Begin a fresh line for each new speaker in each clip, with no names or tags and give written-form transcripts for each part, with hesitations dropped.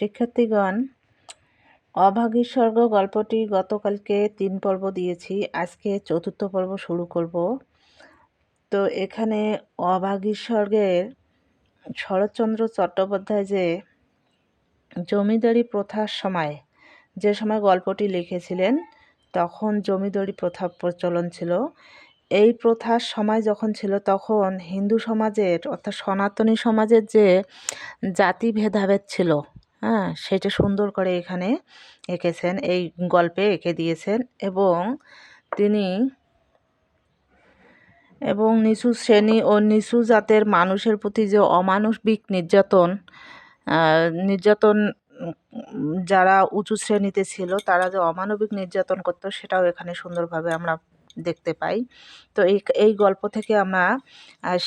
শিক্ষার্থীগণ, অভাগীর স্বর্গ গল্পটি গতকালকে 3 পর্ব দিয়েছি। আজকে 4র্থ পর্ব শুরু করব। তো এখানে অভাগীর স্বর্গের শরৎচন্দ্র চট্টোপাধ্যায় যে জমিদারি প্রথার সময় যে সময় গল্পটি লিখেছিলেন, তখন জমিদারি প্রথা প্রচলন ছিল। এই প্রথার সময় যখন ছিল, তখন হিন্দু সমাজের অর্থাৎ সনাতনী সমাজের যে জাতি ভেদাভেদ ছিল, সেটা সুন্দর করে এখানে এঁকেছেন, এই গল্পে এঁকে দিয়েছেন। এবং নিচু শ্রেণী ও নিচু জাতের মানুষের প্রতি যে অমানবিক নির্যাতন যারা উঁচু শ্রেণীতে ছিল, তারা যে অমানবিক নির্যাতন করতো, সেটাও এখানে সুন্দরভাবে আমরা দেখতে পাই। তো এই গল্প থেকে আমরা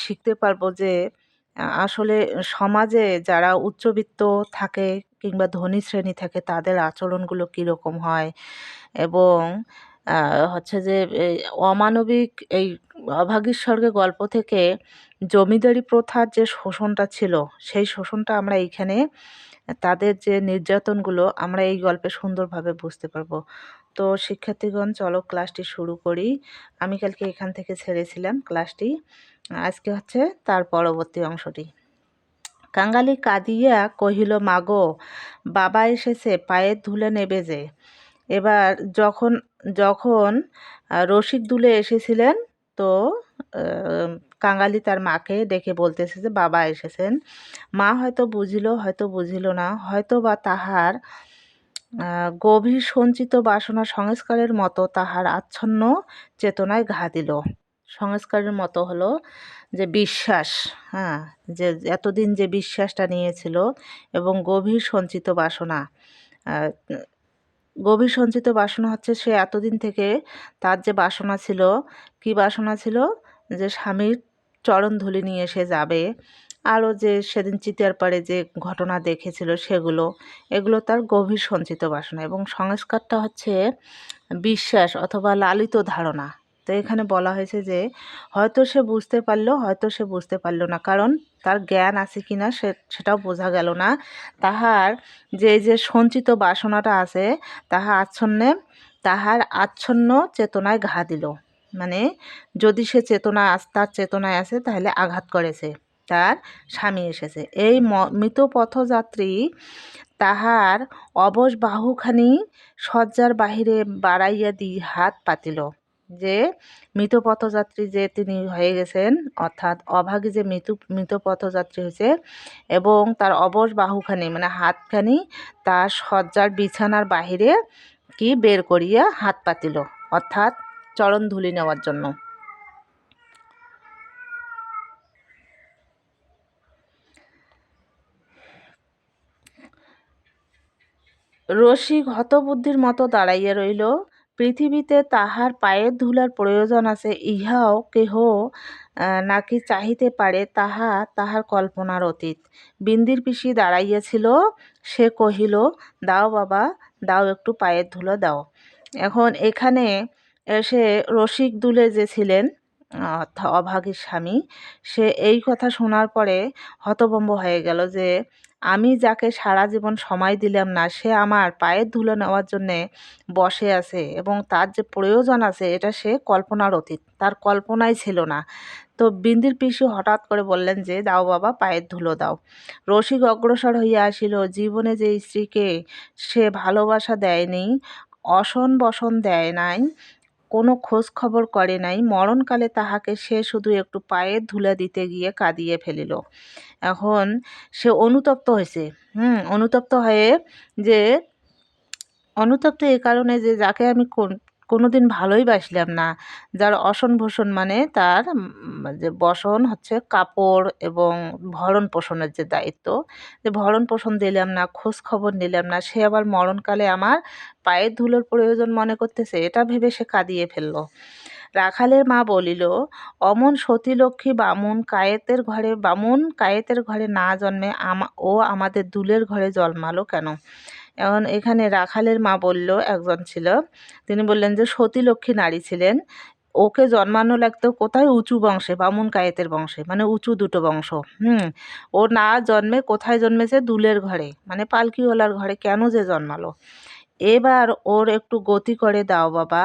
শিখতে পারবো যে আসলে সমাজে যারা উচ্চবিত্ত থাকে কিংবা ধনী শ্রেণী থাকে, তাদের আচরণগুলো কীরকম হয়, এবং হচ্ছে যে এই অমানবিক এই অভাগীর স্বর্গে গল্প থেকে জমিদারি প্রথার যে শোষণটা ছিল, সেই শোষণটা আমরা এইখানে তাদের যে নির্যাতনগুলো আমরা এই গল্পে সুন্দরভাবে বুঝতে পারবো। তো শিক্ষার্থীগণ, চলো ক্লাসটি শুরু করি। আমি কালকে এখান থেকে ছেড়েছিলাম ক্লাসটি, আজকে হচ্ছে তার পরবর্তী অংশটি। কাঙালি কাঁদিয়া কহিল, মাগো, বাবা এসেছে, পায়ের ধুলে নেবে যে। এবার যখন যখন রসিক দুলে এসেছিলেন, তো কাঙালি তার মাকে ডেকে বলতেছে যে বাবা এসেছেন। মা হয়তো বুঝিল, হয়তো বুঝিল না, হয়তো বা তাহার গভীর সঞ্চিত বাসনা সংস্কারের মতো তাহার আচ্ছন্ন চেতনায় ঘা দিল। সংস্কারের মতো হলো যে বিশ্বাস, যে এতদিন যে বিশ্বাসটা নিয়েছিল, এবং গভীর সঞ্চিত বাসনা। গভীর সঞ্চিত বাসনা হচ্ছে, সে এতদিন থেকে তার যে বাসনা ছিল, কি বাসনা ছিল, যে স্বামীর চরণধুলি নিয়ে সে যাবে, আরও যে সেদিন চিতার পাড়ে যে ঘটনা দেখেছিল এগুলো তার গভীর সঞ্চিত বাসনা। এবং সংস্কারটা হচ্ছে বিশ্বাস অথবা লালিত ধারণা। তো এখানে বলা হয়েছে যে হয়তো সে বুঝতে পারলো, হয়তো সে বুঝতে পারলো না, কারণ তার জ্ঞান আছে কিনা সেটাও বোঝা গেল না। তাহার যে সঞ্চিত বাসনাটা আছে, তাহার আচ্ছন্ন চেতনায় ঘা দিল। মানে যদি সে তার চেতনায় আছে, তাহলে আঘাত করেছে, তার স্বামী এসেছে। এই মৃত পথযাত্রী তাহার অবশ বাহুখানি শয্যার বাহিরে বাড়াইয়া হাত পাতিল। যে মৃত পথযাত্রী যে তিনি হয়ে গেছেন, অর্থাৎ অভাগী যে মৃত পথযাত্রী হয়েছে, এবং তার অবশ বাহুখানি মানে হাতখানি তার শয্যার বিছানার বাহিরে কি বের করিয়া হাত পাতিল, অর্থাৎ চরণধুলি নেওয়ার জন্য। রসিক হতবুদ্ধির মতো দাঁড়াইয়া রহিল। পৃথিবীতে তাহার পায়ের ধুলার প্রয়োজন আছে, ইহাও কেহ নাকি চাহিতে পারে, তাহার কল্পনার অতীত। বিন্দির পিসি দাঁড়াইয়াছিল, সে কহিল, দাও বাবা, দাও, একটু পায়ের ধুলো দাও। এখন এখানে এসে রসিক দুলে যে ছিলেন, অর্থাৎ অভাগীর স্বামী, সে এই কথা শোনার পরে হতভম্ব হয়ে গেল যে আমি যাকে সারা জীবন সময় দিলাম না, সে আমার পায়ের ধুলো নেওয়ার জন্যে বসে আছে, এবং তার যে প্রয়োজন আছে এটা সে কল্পনার অতীত, তার কল্পনাই ছিল না। তো বিন্দির পিসি হঠাৎ করে বললেন যে দাও বাবা, পায়ের ধুলো দাও। রসিক অগ্রসর হইয়া আসিল। জীবনে যে স্ত্রীকে সে ভালোবাসা দেয়নি, অসন বসন দেয় নাই, কোনো খোঁজ খবর করে নাই, মরণকালে তাহাকে সে শুধু একটু পায়ের ধুলা দিতে গিয়ে কাঁদিয়ে ফেলিল। এখন সে অনুতপ্ত হয়েছে। অনুতপ্ত হয়ে যে অনুতপ্ত এই কারণে যে যাকে আমি কোনোদিন ভালোই বাসলাম না, যার অসন ভূষণ মানে তার যে বসন হচ্ছে কাপড় এবং ভরণ পোষণের যে দায়িত্ব, যে ভরণ পোষণ দিলাম না, খোঁজ খবর নিলাম না, সে আবার মরণকালে আমার পায়ের ধুলোর প্রয়োজন মনে করতেছে, এটা ভেবে সে কাঁদিয়ে ফেললো। রাখালের মা বলিল, অমন সতীলক্ষ্মী বামুন কায়েতের ঘরে না জন্মে ও আমাদের দুলের ঘরে জন্মালো কেন? এখন এখানে রাখালের মা বলল, একজন ছিল, তিনি বললেন যে সতীলক্ষ্মী নারী ছিলেন, ওকে জন্মানো লাগতো কোথায়, উঁচু বংশে, বামুন কায়েতের বংশে, মানে উঁচু দুটো বংশ। ও না জন্মে কোথায় জন্মেছে, দুলের ঘরে, মানে পালকিওয়ালার ঘরে। কেন যে জন্মালো? এবার ওর একটু গতি করে দাও বাবা।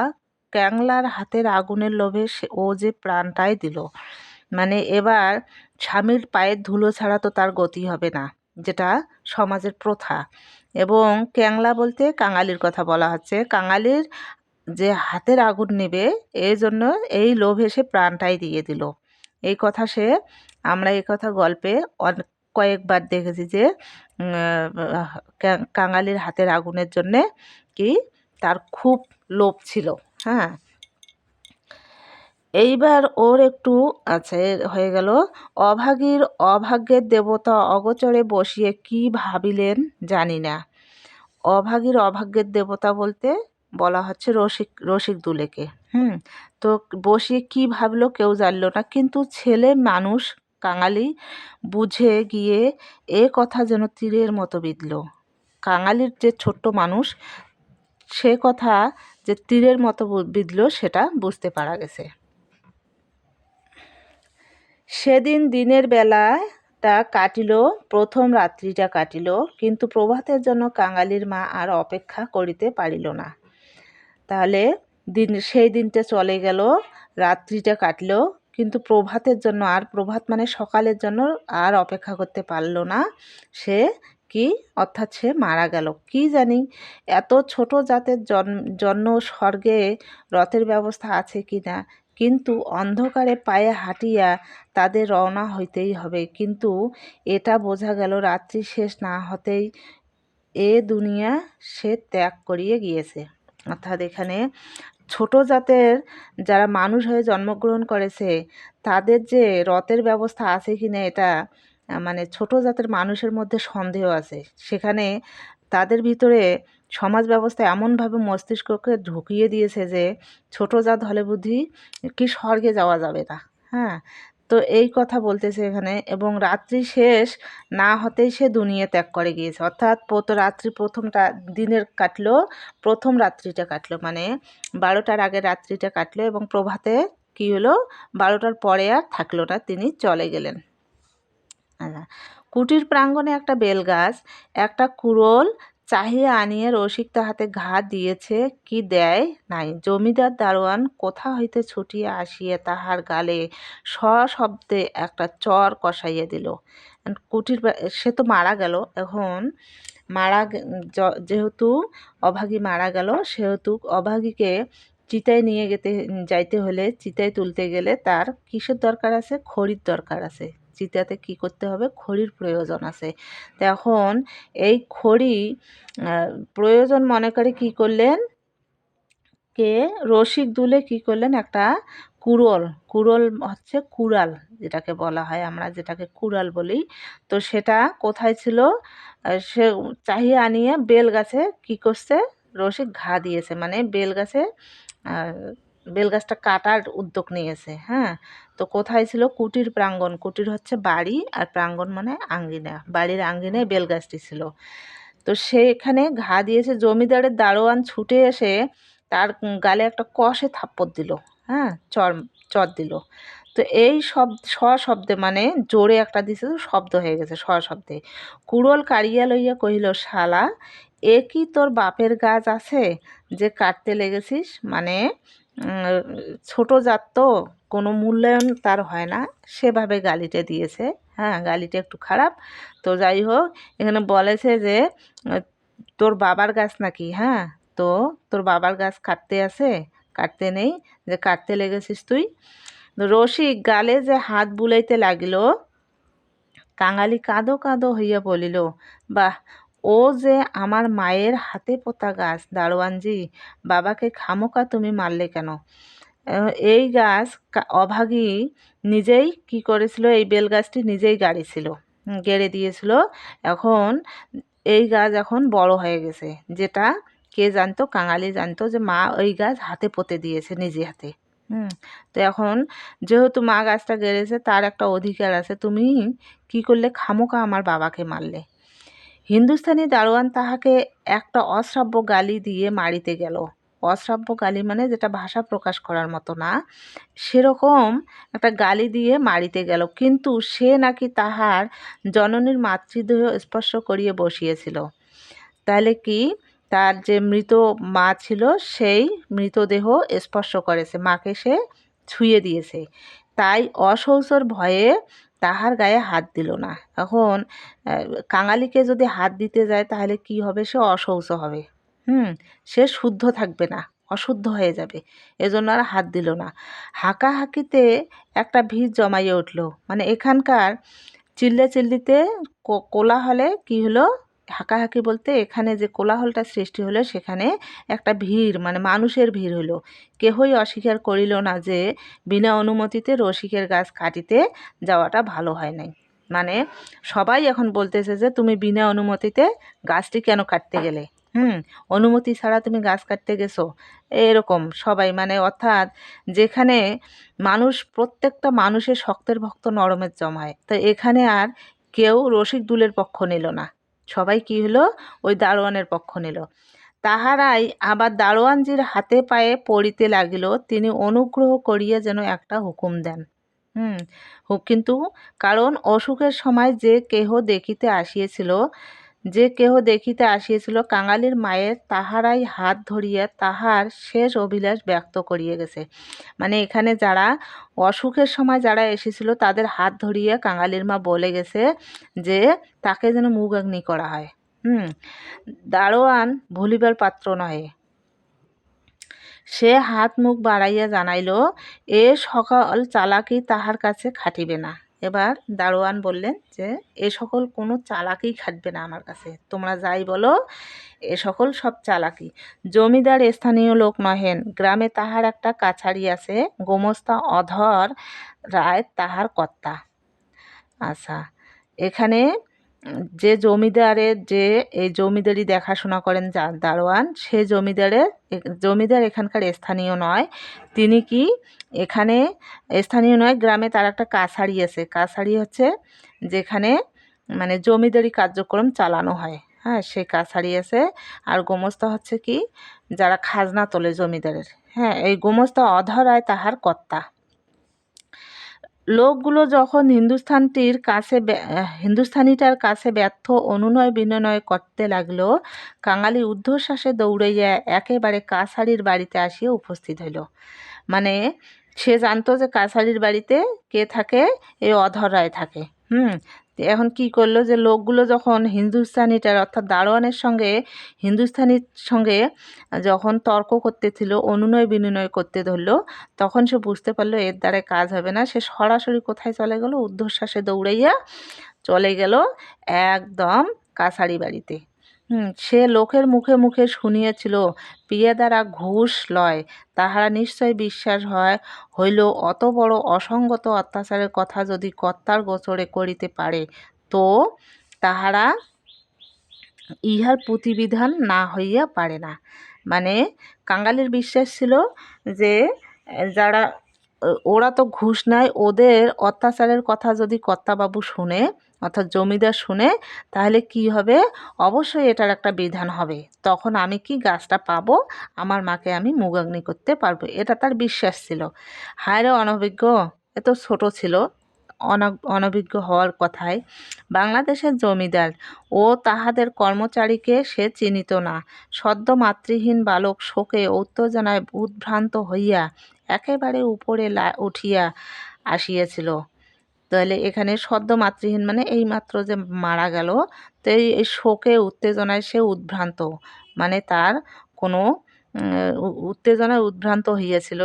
ক্যাংলার হাতের আগুনের লোভে ও যে প্রাণটাই দিল। মানে এবার স্বামীর পায়ের ধুলো ছাড়া তো তার গতি হবে না, যেটা সমাজের প্রথা। এবং ক্যাংলা বলতে কাঙালির কথা বলা হচ্ছে। কাঙালির যে হাতের আগুন নেবে, এই জন্য এই লোভে সে প্রাণটাই দিয়ে দিল। এই কথা আমরা এই কথা গল্পে কয়েকবার দেখেছি যে কাঙালির হাতের আগুনের জন্যে কি তার খুব লোভ ছিল। হ্যাঁ, এইবার ওর একটু আচ্ছা হয়ে গেল। অভাগের দেবতা অগোচরে বসিয়ে কি ভাবিলেন জানি না। অভাগের দেবতা বলতে বলা হচ্ছে রসিক দুলেকে। তো বসিয়ে কি ভাবলো কেউ জানলো না, কিন্তু ছেলে মানুষ কাঙালি বুঝে গিয়ে এ কথা যেন তীরের মতো বিঁধল। কাঙালির যে ছোট্ট মানুষ, সে কথা যে তীরের মতো বিঁধল সেটা বুঝতে পারা গেছে। সেদিন দিনের বেলাটা কাটিল, প্রথম রাত্রিটা কাটিল, কিন্তু প্রভাতের জন্য কাঙালির মা আর অপেক্ষা করিতে পারিল না। তাহলে সেই দিনটা চলে গেল, রাত্রিটা কাটল, কিন্তু প্রভাতের জন্য, আর প্রভাত মানে সকালের জন্য আর অপেক্ষা করতে পারল না। সে কি, অর্থাৎ সে মারা গেল। কি জানি এত ছোট জাতের জন্য স্বর্গে রথের ব্যবস্থা আছে কি না, কিন্তু অন্ধকারে পায়ে হাঁটিয়া তাদের রওনা হইতেই হবে। কিন্তু এটা বোঝা গেল রাত্রি শেষ না হতেই এ দুনিয়া সে ত্যাগ করিয়ে গিয়েছে। অর্থাৎ এখানে ছোট জাতের যারা মানুষ হয়ে জন্মগ্রহণ করেছে, তাদের যে রথের ব্যবস্থা আছে কি না, এটা মানে ছোট জাতের মানুষের মধ্যে সন্দেহ আছে। সেখানে তাদের ভিতরে সমাজ ব্যবস্থা এমনভাবে মস্তিষ্ককে ঢুকিয়ে দিয়েছে যে ছোট জাত হলে বুদ্ধি কি স্বর্গে যাওয়া যাবে না। হ্যাঁ, তো এই কথা বলতেছে এখানে। এবং রাত্রি শেষ না হতেই সে দুনিয়া ত্যাগ করে গিয়েছে। অর্থাৎ রাত্রি প্রথমটা দিনের কাটলো, প্রথম রাত্রিটা কাটলো, মানে 12টার আগে রাত্রিটা কাটলো, এবং প্রভাতে কি হলো, 12টার পরে আর থাকলো না, তিনি চলে গেলেন। আচ্ছা, কুটির প্রাঙ্গণে একটা বেলগাছ, একটা কুড়োল চাহিয়া আনিয়া রসিক তাহাতে ঘা দিয়েছে কি দেয় নাই। জমিদার দারোয়ান কোথা হইতে ছুটিয়া আসিয়া তাহার গালে সশব্দে একটা চর কষাইয়া দিল। সে তো মারা গেল। এখন যেহেতু অভাগী মারা গেল, সেহেতু অভাগীকে চিতায় নিয়ে যাইতে হলে, চিতায় তুলতে গেলে তার কিসের দরকার আছে, খড়ির দরকার আছে। চিতাতে কি করতে হবে, খড়ির প্রয়োজন আছে। তো এখন এই খড়ি প্রয়োজন মনে করে কি করলেন, রসিক দুলে কি করলেন, একটা কুড়োল হচ্ছে কুড়াল, যেটাকে বলা হয়, আমরা যেটাকে কুড়াল বলি। তো সেটা কোথায় ছিল, সে চাহিয়ে আনিয়ে বেল গাছে কি করছে, রসিক ঘা দিয়েছে, মানে বেল গাছটা কাটার উদ্যোগ নিয়েছে। হ্যাঁ, তো কোথায় ছিল, কুটির প্রাঙ্গণ। কুটির হচ্ছে বাড়ি, আর প্রাঙ্গণ মানে আঙ্গিনা, বাড়ির আঙ্গিনায় বেল গাছটি ছিল। তো সেখানে ঘা দিয়েছে। জমিদারের দারোয়ান ছুটে এসে তার গালে একটা কষে থাপ্পড় দিল। হ্যাঁ, চর দিল। তো এই সশব্দে, মানে জোরে একটা দিছে, শব্দ হয়ে গেছে সশব্দে। কুড়োল কাড়িয়া লইয়া কহিল, শালা, এ কি তোর বাপের গাছ আছে যে কাটতে লেগেছিস? মানে ছোট জাত তো, কোনো মূল্যায়ন তার হয় না, সেভাবে গালিটা দিয়েছে। হ্যাঁ, গালিটা একটু খারাপ। তো যাই হোক, এখানে বলেছে যে তোর বাবার গাছ নাকি? হ্যাঁ, তো তোর বাবার গাছ কাটতে নেই, যে কাটতে লেগেছিস তুই। রসিক গালে যে হাত বুলাইতে লাগিল, কাঙালি কাঁদো কাঁদো হইয়া বলিল, বাহ, ও যে আমার মায়ের হাতে পোতা গাছ। দারোয়ানজি, বাবাকে খামোকা তুমি মারলে কেন? এই গাছ অভাগী নিজেই কি করেছিল, এই বেল গাছটি নিজেই গেড়ে দিয়েছিল। এখন এই গাছ এখন বড় হয়ে গেছে, যেটা কে জানতো, কাঙালি জানতো যে মা ওই গাছ হাতে পুঁতে দিয়েছে নিজে হাতে। তো এখন যেহেতু মা গাছটা গেড়েছে, তার একটা অধিকার আছে। তুমি কি করলে, খামোকা আমার বাবাকে মারলে। হিন্দুস্থানি দারোয়ান তাহাকে একটা অশ্রাব্য গালি দিয়ে মারিতে গেল। অশ্রাব্য গালি মানে যেটা ভাষা প্রকাশ করার মতো না, সেরকম একটা গালি দিয়ে মারিতে গেল, কিন্তু সে নাকি তাহার জননীর মাতৃদেহ স্পর্শ করিয়ে বসিয়েছিল। তাহলে কি, তার যে মৃত মা ছিল সেই মৃতদেহ স্পর্শ করেছে, মাকে সে ছুঁয়ে দিয়েছে, তাই অশৌচর ভয়ে তাহার গায়ে হাত দিল না। এখন কাঙালিকে যদি হাত দিতে যায় তাহলে কি হবে, সে অশৌচ হবে, সে শুদ্ধ থাকবে না, অশুদ্ধ হয়ে যাবে, এজন্য আর হাত দিল না। হাঁকাহাঁকিতে একটা ভিড় জমাইয়ে উঠল, মানে এখানকার চিল্লিতে কোলাহলে কি হলো, হাঁকাহাঁকি বলতে এখানে যে কোলাহলটা সৃষ্টি হলো সেখানে একটা ভিড় মানে মানুষের ভিড় হলো। কেহই অস্বীকার করিল না যে বিনা অনুমতিতে রসিকের গাছ কাটিতে যাওয়াটা ভালো হয় নাই। মানে সবাই এখন বলতেছে যে তুমি বিনা অনুমতিতে গাছটি কেন কাটতে গেলে, অনুমতি ছাড়া তুমি গাছ কাটতে গেছো, এরকম সবাই, মানে অর্থাৎ যেখানে মানুষ প্রত্যেকটা মানুষের শক্তের ভক্ত নরমের জমায়, তো এখানে আর কেউ রসিক দুলের পক্ষ নিল না, সবাই কি হলো, ওই দারোয়ানের পক্ষ নিল। তাহারাই আবার দারোয়ানজির হাতে পায়ে পড়িতে লাগিল, তিনি অনুগ্রহ করিয়া যেন একটা হুকুম দেন। কিন্তু কারণ অসুখের সময় যে কেহ দেখিতে আসিয়েছিল কাঙালির মায়ের তাহারাই হাত ধরিয়া তাহার শেষ অভিলাষ ব্যক্ত করিয়ে গেছে। মানে এখানে যারা অসুখের সময় যারা এসেছিল তাদের হাত ধরিয়া কাঙালির মা বলে গেছে যে তাকে যেন মুখাগ্নি করা হয়। দারোয়ান ভুলিবার পাত্র নহে, সে হাত মুখ বাড়াইয়া জানাইল এ সকল চালাকি তাহার কাছে খাটিবে না। এবার দারোয়ান বললেন যে এ সকল কোনো চালাকি খাটবে না আমার কাছে, তোমরা যাই বলো এ সকল সব চালাকি। জমিদার স্থানীয় লোক নহেন, গ্রামে তাহার একটা কাছারি আছে, গোমস্তা অধর রায় তাহার কর্তা। আচ্ছা, এখানে যে জমিদারের যে এই জমিদারি দেখাশোনা করেন দারোয়ান, সে জমিদার এখানকার স্থানীয় নয়, তিনি কি এখানে স্থানীয় নয়, গ্রামে তার একটা কাছারি আছে, কাছারি হচ্ছে যেখানে মানে জমিদারি কার্যক্রম চালানো হয়, সেই কাছারি আছে। আর গোমস্তা হচ্ছে কি যারা খাজনা তোলে জমিদারের, এই গোমস্তা অধরায় তাহার কর্তা। লোকগুলো যখন হিন্দুস্থানিটার কাছে ব্যর্থ অনুনয় বিনয় করতে লাগলো, কাঙালি ঊর্ধ্বশ্বাসে দৌড়াইয়া একেবারে কাছারির বাড়িতে আসিয়া উপস্থিত হইল। মানে সে জানতো যে কাছারির বাড়িতে কে থাকে, এই অধর রায় থাকে। এখন কি করলো, যে লোকগুলো যখন হিন্দুস্তানিটার অর্থাৎ দারোয়ানের হিন্দুস্তানির সঙ্গে যখন তর্ক করতেছিল, অনুনয় বিনয় করতে ধরলো, তখন সে বুঝতে পারলো এর দ্বারা কাজ হবে না। সে সরাসরি কোথায় চলে গেল, ঊর্ধ্বশ্বাসে দৌড়াইয়া চলে গেল একদম কাছারি বাড়িতে। সে লোকের মুখে মুখে শুনিয়েছিল পিয়াদারা ঘুষ লয়, তাহারা নিশ্চয় বিশ্বাস হইল অত বড় অসঙ্গত অত্যাচারের কথা যদি কর্তার গোচরে করিতে পারে তো তাহারা ইহার প্রতিবিধান না হইয়া পারে না। মানে কাঙালির বিশ্বাস ছিল যে যারা ওরা তো ঘুষ নেয়, ওদের অত্যাচারের কথা যদি কর্তাবাবু শুনে অর্থাৎ জমিদার শুনে তাহলে কি হবে, অবশ্যই এটার একটা বিধান হবে, তখন আমি কি গাছটা পাবো, আমার মাকে আমি মুখাগ্নি করতে পারবো, এটা তার বিশ্বাস ছিল। হায়রে অনভিজ্ঞ, এত ছোট ছিল, অনভিজ্ঞ হওয়ার কথায় বাংলাদেশের জমিদার ও তাহাদের কর্মচারীকে সে চিনিত না। সদ্য মাতৃহীন বালক শোকে উত্তেজনায় উদ্ভ্রান্ত হইয়া একেবারে উপরে উঠিয়া আসিয়াছিল। তাহলে এখানে সদ্য মাতৃহীন মানে এইমাত্র যে মারা গেল, তো এই শোকে উত্তেজনায় সে উদ্ভ্রান্ত, মানে তার কোনো উত্তেজনায় উদ্ভ্রান্ত হইয়াছিল,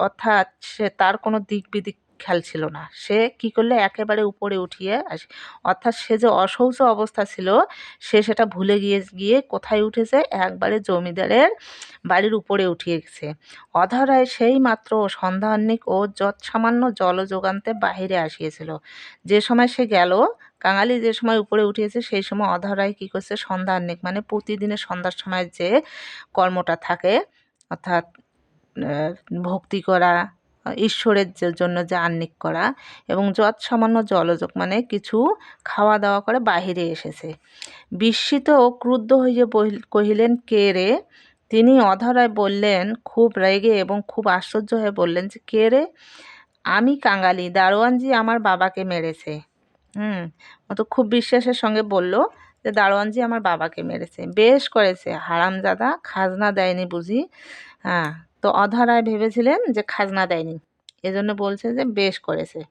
অর্থাৎ সে তার কোনো দিক বিদিক খেয়াল ছিল না। সে কি করলে একেবারে উপরে উঠিয়ে আসে, অর্থাৎ সে যে অশৌচ অবস্থা ছিল সে সেটা ভুলে গিয়ে কোথায় উঠেছে, একবারে জমিদারের বাড়ির উপরে উঠিয়ে গেছে। অধরায় সেই মাত্র সন্ধ্যাহ্নিক ও যৎসামান্য জল যোগান্তে বাহিরে আসিয়েছিল। যে সময় সে গেল, কাঙালি যে সময় উপরে উঠিয়েছে সেই সময় অধরায় কী করছে, সন্ধ্যাহ্নিক মানে প্রতিদিনের সন্ধ্যার সময় যে কর্মটা থাকে, অর্থাৎ ভক্তি করা, ঈশ্বরের জন্য যে আহ্নিক করা, এবং যৎসামান্য জলযোগ মানে কিছু খাওয়া দাওয়া করে বাহিরে এসেছে। বিস্মিত ও ক্রুদ্ধ হইয়া কহিলেন কে রে? তিনি অধরায় বললেন, খুব রেগে এবং খুব আশ্চর্য হয়ে বললেন যে, কে রে? আমি কাঙালি, দারোয়ানজি আমার বাবাকে মেরেছে। ও তো খুব বিশ্বাসের সঙ্গে বলল যে দারোয়ানজি আমার বাবাকে মেরেছে। বেশ করেছে, হারামজাদা, খাজনা দেয়নি বুঝি? হ্যাঁ, তো অধরায় ভেবেছিলেন যে খাজনা দেয়নি, এজন্য বলছে যে বেশ করেছে।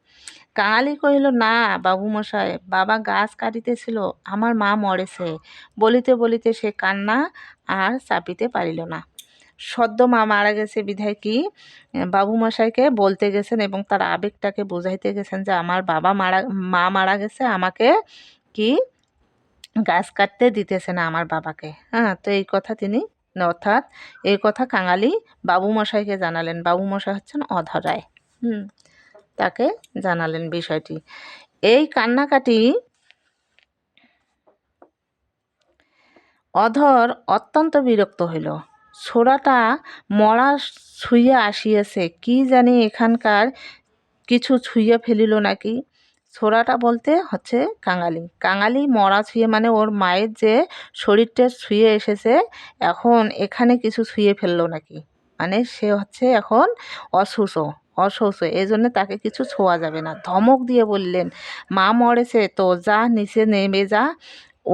কাঙালি কহিল, না বাবুমশাই, বাবা গাছ কাটিতেছিল, আমার মা মরেছে। বলিতে বলিতে সে কান্না আর চাপিতে পারিল না। সদ্য মা মারা গেছে বিধায় কি বাবুমশাইকে বলতে গেছেন এবং তার আবেগটাকে বোঝাইতে গেছেন যে আমার মা মারা গেছে, আমাকে কি গাছ কাটতে দিতেছে না আমার বাবাকে। হ্যাঁ, তো এই কথা তিনি, অর্থাৎ এই কথা কাঙালি বাবুমশাইকে জানালেন। বাবুমশাই হচ্ছেন অধর রায়। তাকে জানালেন বিষয়টি। এই কান্নাকাটি অধর অত্যন্ত বিরক্ত হইল। ছোড়াটা মরা ছুঁইয়া আসিয়াছে, কি জানি এখানকার কিছু ছুঁইয়া ফেলিল নাকি। ছোড়াটা বলতে হচ্ছে কাঙালি। কাঙালি মরা ছুঁয়ে মানে ওর মায়ের যে শরীরটা ছুঁয়ে এসেছে, এখন এখানে কিছু ছুঁয়ে ফেললো নাকি, মানে সে হচ্ছে এখন অসুস্থ। এই জন্য তাকে কিছু ছোঁয়া যাবে না। ধমক দিয়ে বললেন, মা মরেছে তো, যা নিচে নেমে যা।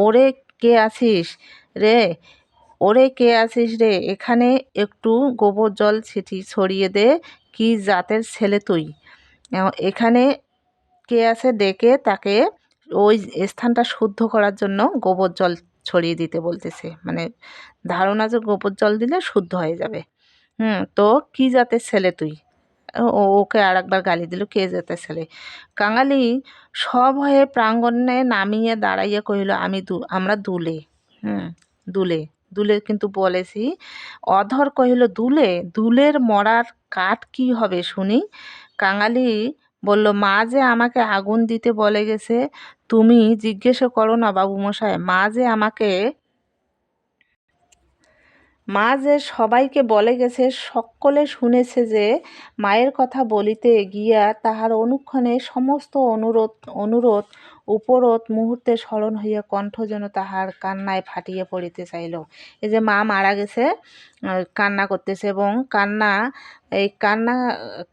ওরে কে আছিস রে? কে আছিস রে? এখানে একটু গোবর জল ছড়িয়ে দে। কি জাতের ছেলে তুই? এখানে কে আছে ডেকে তাকে ওই স্থানটা শুদ্ধ করার জন্য গোবর জল ছড়িয়ে দিতে বলতেছে। মানে ধারণা যে গোবর জল দিলে শুদ্ধ হয়ে যাবে। তো কি জাতের ছেলে তুই? ওকে আর একবার গালি দিল, কে জাতের ছেলে? কাঙালি সভয়ে প্রাঙ্গণে নামিয়ে দাঁড়াইয়া কহিল, আমরা দুলে। হুম দুলে, দুলে কিন্তু বলেছি। অধর কহিল, দুলে? দুলের মরার কাঠ কি হবে শুনি? কাঙালি বলল, মা যে আমাকে আগুন দিতে বলে গেছে, তুমি জিজ্ঞেস করো না বাবুমশাই। মা যে সবাইকে বলে গেছে, সকলে শুনেছে যে মায়ের কথা বলিতে গিয়া তাহার অনুক্ষণে সমস্ত অনুরোধ উপরোধ মুহূর্তে স্মরণ হইয়া কণ্ঠ যেন তাহার কান্নায় ফাটিয়া পড়িতে চাইল। এই যে মা মারা গেছে, কান্না করতেছে এবং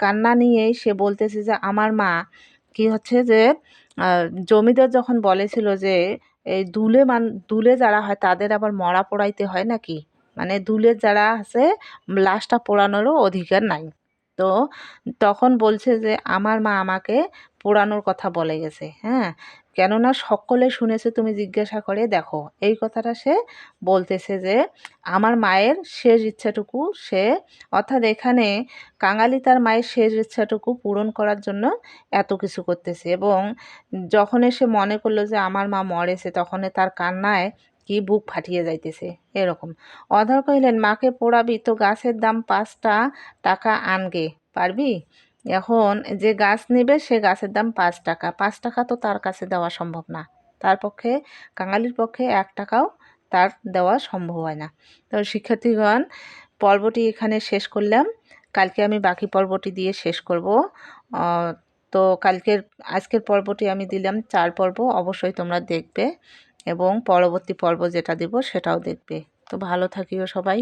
কান্না নিয়েই সে বলতেছে যে আমার মা কি হচ্ছে যে জমিদার যখন বলেছিল যে এই দুলে যারা হয় তাদের আবার মরা পোড়াইতে হয় নাকি, মানে দুলের যারা আছে লাশটা পোড়ানোরও অধিকার নাই। তো তখন বলছে যে আমার মা আমাকে পোড়ানোর কথা বলে গেছে। হ্যাঁ, কেননা সকলে শুনেছে, তুমি জিজ্ঞাসা করে দেখো। এই কথাটা সে বলতেছে যে আমার মায়ের শেষ ইচ্ছাটুকু সে, অর্থাৎ এখানে কাঙালি তার মায়ের শেষ ইচ্ছাটুকু পূরণ করার জন্য এত কিছু করতেছে। এবং যখন সে মনে করলো যে আমার মা মরেছে, তখন তার কান্নায় কি বুক ফাটিয়ে যাইতেছে এরকম। অধর কহিলেন, মাকে পোড়াবি তো গাছের দাম 5 টাকা আনগে পারবি? এখন যে গাছ নেবে সে গাছের দাম 5 টাকা। 5 টাকা তো তার কাছে দেওয়া সম্ভব না। তার পক্ষে, কাঙালির পক্ষে 1 টাকাও তার দেওয়া সম্ভব হয় না। তো শিক্ষার্থীগণ, পর্বটি এখানে শেষ করলাম। কালকে আমি বাকি পর্বটি দিয়ে শেষ করব। তো আজকের পর্বটি আমি দিলাম 4 পর্ব, অবশ্যই তোমরা দেখবে এবং পরবর্তী পর্ব যেটা দেব সেটাও দেখবে। তো ভালো থাকিও সবাই।